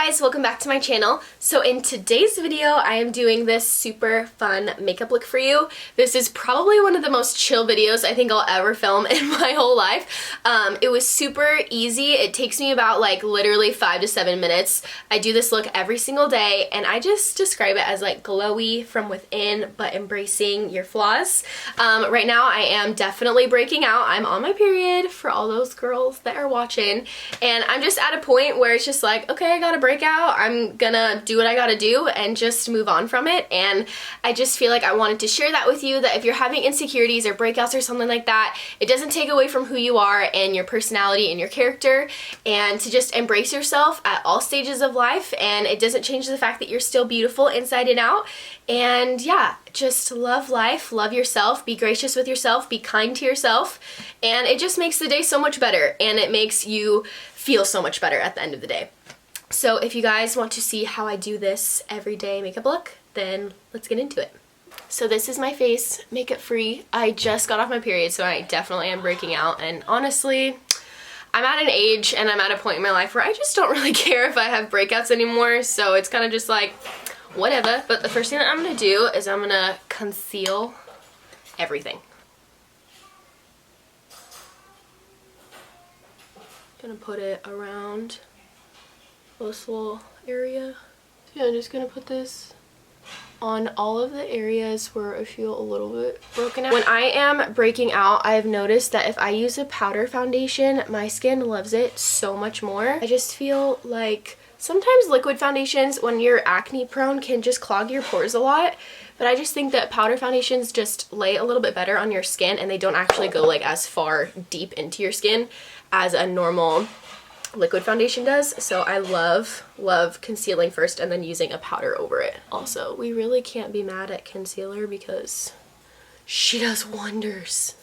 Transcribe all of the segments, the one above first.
guys, welcome back to my channel. So in today's video, I am doing this super fun makeup look for you. This is probably one of the most chill videos I think I'll ever film in my whole life. It was super easy. It takes me about like literally 5 to 7 minutes. I do this look every single day and I just describe it as like glowy from within but embracing your flaws. Right now I am definitely breaking out. I'm on my period for all those girls that are watching, and I'm just at a point where it's just like, okay, I gotta break out. I'm gonna do what I gotta do and just move on from it. And I just feel like I wanted to share that with you, that if you're having insecurities or breakouts or something like that, it doesn't take away from who you are and your personality and your character, and to just embrace yourself at all stages of life. And it doesn't change the fact that you're still beautiful inside and out. And yeah, just love life, love yourself, be gracious with yourself, be kind to yourself, and it just makes the day so much better, and it makes you feel so much better at the end of the day. So if you guys want to see how I do this everyday makeup look, then let's get into it. So this is my face, makeup free. I just got off my period, so I definitely am breaking out, and honestly, I'm at an age and I'm at a point in my life where I just don't really care if I have breakouts anymore, so it's kind of just like, whatever. But the first thing that I'm going to do is I'm going to conceal everything. Gonna put it around this little area. So yeah, I'm just gonna put this on all of the areas where I feel a little bit broken out. When I am breaking out, I've noticed that if I use a powder foundation, my skin loves it so much more. I just feel like sometimes liquid foundations, when you're acne prone, can just clog your pores a lot. But I just think that powder foundations just lay a little bit better on your skin, and they don't actually go like as far deep into your skin as a normal liquid foundation does. So I love concealing first and then using a powder over it. Also, we really can't be mad at concealer because she does wonders.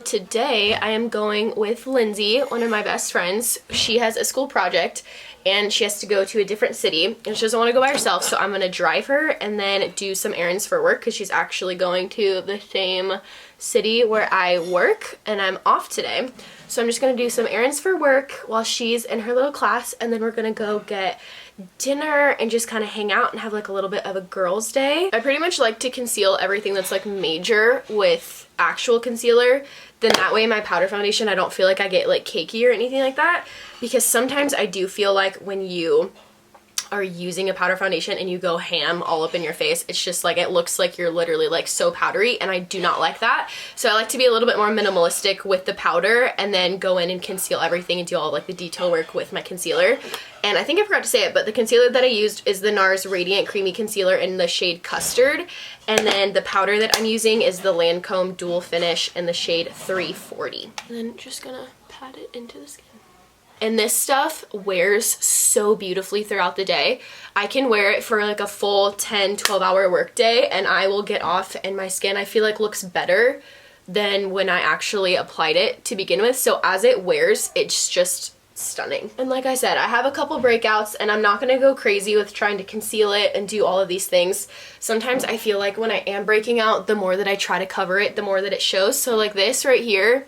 Today I am going with Lindsay, one of my best friends. She has a school project and she has to go to a different city and she doesn't want to go by herself, so I'm gonna drive her and then do some errands for work because she's actually going to the same city where I work and I'm off today. So I'm just gonna do some errands for work while she's in her little class, and then we're gonna go get dinner and just kind of hang out and have like a little bit of a girls' day. I pretty much like to conceal everything that's like major with actual concealer. Then that way my powder foundation, I don't feel like I get like cakey or anything like that, because sometimes I do feel like when you are using a powder foundation and you go ham all up in your face, it's just like it looks like you're literally like so powdery, and I do not like that. So I like to be a little bit more minimalistic with the powder and then go in and conceal everything and do all like the detail work with my concealer. And I think I forgot to say it, but the concealer that I used is the NARS Radiant Creamy Concealer in the shade Custard, and then the powder that I'm using is the Lancome Dual Finish in the shade 340. And then just gonna pat it into the skin. And this stuff wears so beautifully throughout the day. I can wear it for like a full 10-12 hour work day and I will get off, and my skin I feel like looks better than when I actually applied it to begin with. So as it wears, it's just stunning. And like I said, I have a couple breakouts and I'm not gonna go crazy with trying to conceal it and do all of these things. Sometimes I feel like when I am breaking out, the more that I try to cover it, the more that it shows. So like this right here,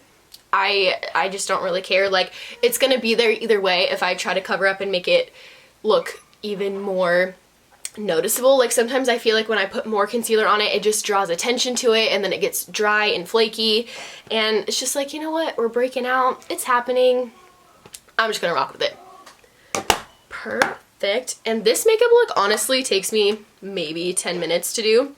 I just don't really care. Like, it's gonna be there either way if I try to cover up and make it look even more noticeable. Like sometimes I feel like when I put more concealer on it, it just draws attention to it and then it gets dry and flaky, and it's just like, you know what, we're breaking out, it's happening, I'm just gonna rock with it. Perfect. And this makeup look honestly takes me maybe 10 minutes to do,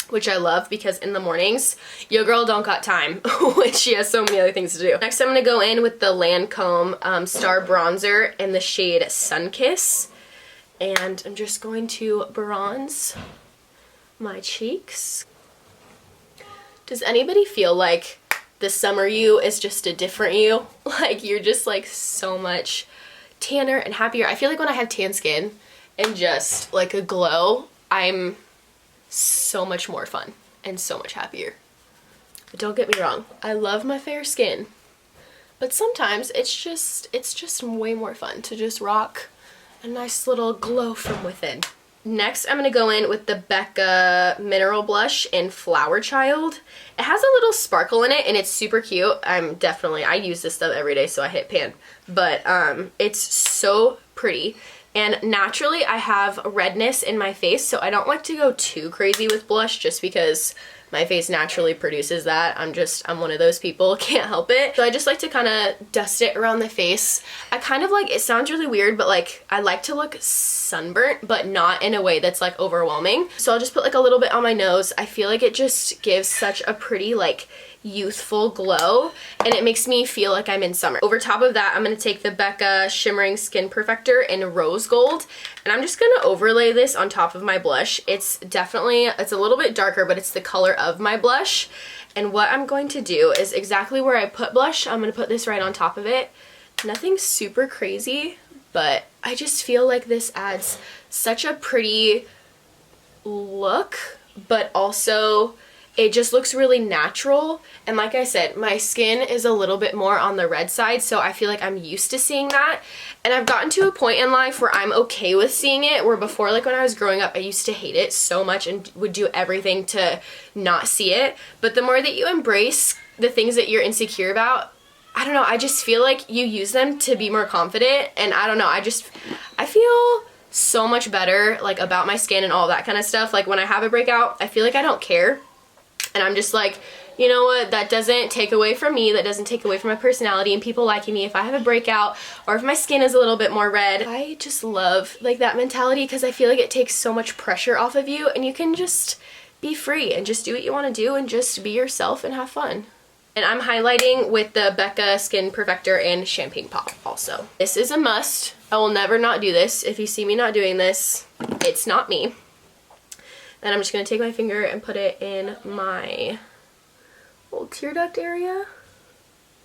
which I love because in the mornings, your girl don't got time when she has so many other things to do. Next, I'm gonna go in with the Lancome Star Bronzer in the shade Sunkiss. And I'm just going to bronze my cheeks. Does anybody feel like the summer you is just a different you? Like you're just like so much tanner and happier. I feel like when I have tan skin and just like a glow, I'm so much more fun and so much happier. But don't get me wrong, I love my fair skin, but sometimes it's just way more fun to just rock a nice little glow from within. Next, I'm going to go in with the Becca Mineral Blush in Flower Child. It has a little sparkle in it, and it's super cute. I use this stuff every day, so I hit pan. But it's so pretty. And naturally, I have redness in my face, so I don't like to go too crazy with blush just because my face naturally produces that. I'm one of those people, can't help it. So I just like to kind of dust it around the face. I kind of like, it sounds really weird, but like I like to look sunburnt, but not in a way that's like overwhelming. So I'll just put like a little bit on my nose. I feel like it just gives such a pretty like youthful glow, and it makes me feel like I'm in summer. Over top of that, I'm going to take the Becca Shimmering Skin Perfector in Rose Gold, and I'm just going to overlay this on top of my blush. It's a little bit darker, but it's the color of my blush. And what I'm going to do is exactly where I put blush, I'm going to put this right on top of it. Nothing super crazy, but I just feel like this adds such a pretty look, but also it just looks really natural. And like I said, my skin is a little bit more on the red side, so I feel like I'm used to seeing that. And I've gotten to a point in life where I'm okay with seeing it, where before, like when I was growing up, I used to hate it so much and would do everything to not see it. But the more that you embrace the things that you're insecure about, I don't know, I just feel like you use them to be more confident. And I don't know, I feel so much better like about my skin and all that kind of stuff. Like when I have a breakout, I feel like I don't care. And I'm just like, you know what, that doesn't take away from me, that doesn't take away from my personality and people liking me if I have a breakout or if my skin is a little bit more red. I just love like that mentality because I feel like it takes so much pressure off of you, and you can just be free and just do what you want to do and just be yourself and have fun. And I'm highlighting with the Becca Skin Perfector in Champagne Pop also. This is a must. I will never not do this. If you see me not doing this, it's not me. And I'm just going to take my finger and put it in my little tear duct area,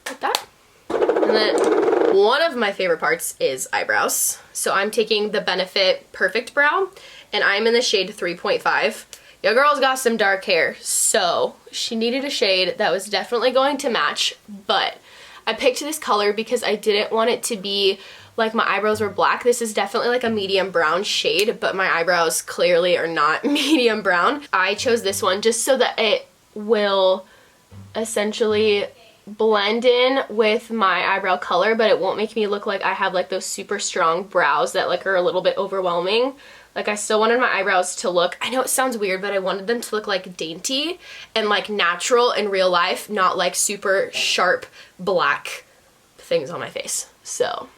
like that. And then one of my favorite parts is eyebrows. So I'm taking the Benefit Perfect Brow, and I'm in the shade 3.5. Your girl's got some dark hair, so she needed a shade that was definitely going to match, but I picked this color because I didn't want it to be like my eyebrows were black. This is definitely like a medium brown shade, but my eyebrows clearly are not medium brown. I chose this one just so that it will essentially blend in with my eyebrow color, but it won't make me look like I have like those super strong brows that like are a little bit overwhelming. Like I still wanted my eyebrows to look, I know it sounds weird, but I wanted them to look like dainty and like natural in real life, not like super sharp black things on my face. So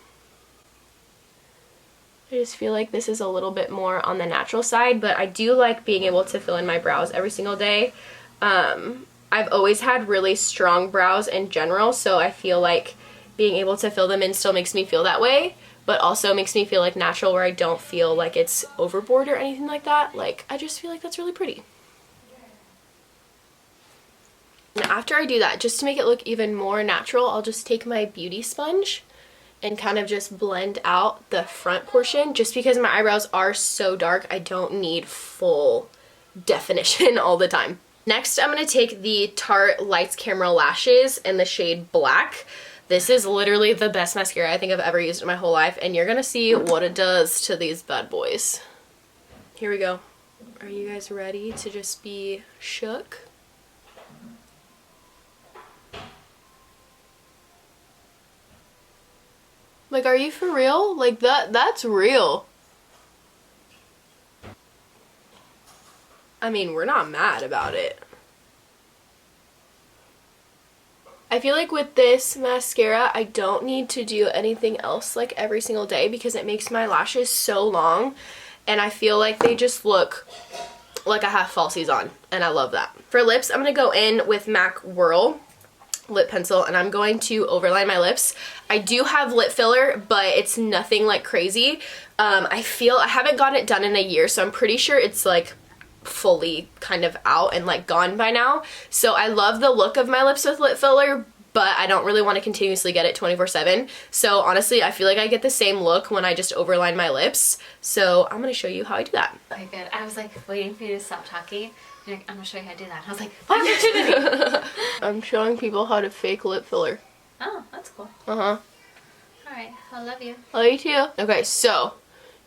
I just feel like this is a little bit more on the natural side, but I do like being able to fill in my brows every single day. I've always had really strong brows in general, so I feel like being able to fill them in still makes me feel that way, but also makes me feel like natural, where I don't feel like it's overboard or anything like that. Like, I just feel like that's really pretty. And after I do that, just to make it look even more natural, I'll just take my beauty sponge and kind of just blend out the front portion. Just because my eyebrows are so dark, I don't need full definition all the time. Next, I'm going to take the Tarte Lights Camera Lashes in the shade Black. This is literally the best mascara I think I've ever used in my whole life, and you're going to see what it does to these bad boys. Here we go. Are you guys ready to just be shook? Like, are you for real? Like, that's real. I mean, we're not mad about it. I feel like with this mascara, I don't need to do anything else like every single day because it makes my lashes so long, and I feel like they just look like I have falsies on, and I love that. For lips, I'm going to go in with MAC Whirl lip pencil, and I'm going to overline my lips. I do have lip filler, but it's nothing like crazy. I haven't gotten it done in a year, so I'm pretty sure it's like fully kind of out and like gone by now. So I love the look of my lips with lip filler, but I don't really want to continuously get it 24/7. So honestly, I feel like I get the same look when I just overline my lips. So I'm going to show you how I do that. Okay, good. I was like waiting for you to stop talking. You're like, I'm going to show you how to do that. I was like, opportunity! I'm showing people how to fake lip filler. Oh, that's cool. Uh-huh. Alright, I love you. I love you too. Okay, so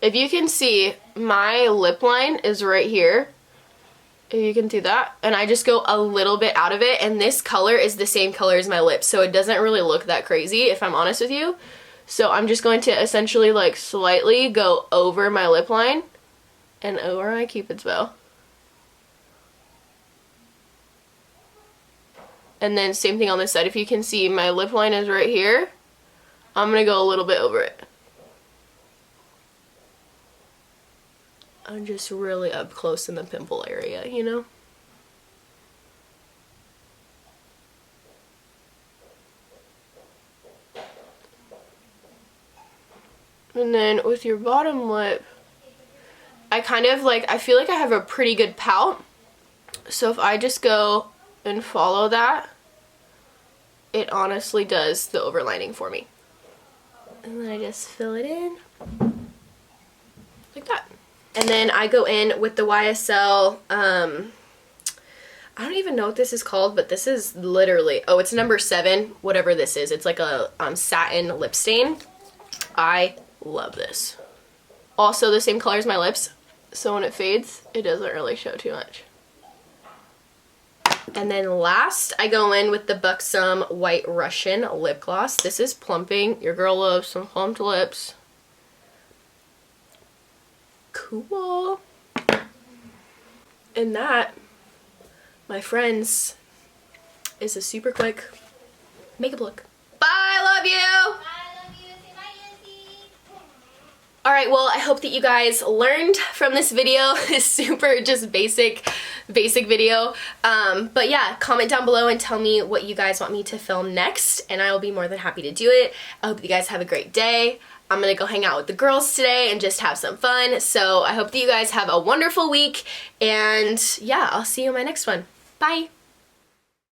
If you can see, my lip line is right here. If you can do that. And I just go a little bit out of it, and this color is the same color as my lips, so it doesn't really look that crazy if I'm honest with you. So I'm just going to essentially like slightly go over my lip line and over my Cupid's bow. And then same thing on this side. If you can see, my lip line is right here. I'm gonna go a little bit over it. I'm just really up close in the pimple area, you know? And then with your bottom lip, I kind of like, I feel like I have a pretty good pout. So if I just go and follow that, it honestly does the overlining for me. And then I just fill it in like that. And then I go in with the YSL, I don't even know what this is called, but this is literally, oh, it's number 7, whatever this is. It's like a satin lip stain. I love this. Also the same color as my lips, so when it fades, it doesn't really show too much. And then last, I go in with the Buxom White Russian lip gloss. This is plumping. Your girl loves some plumped lips. Cool. And that, my friends, is a super quick makeup look. Bye, love you! Alright, well, I hope that you guys learned from this video. This super just basic video. But yeah, comment down below and tell me what you guys want me to film next, and I will be more than happy to do it. I hope you guys have a great day. I'm gonna go hang out with the girls today and just have some fun. So I hope that you guys have a wonderful week, and yeah, I'll see you in my next one. Bye!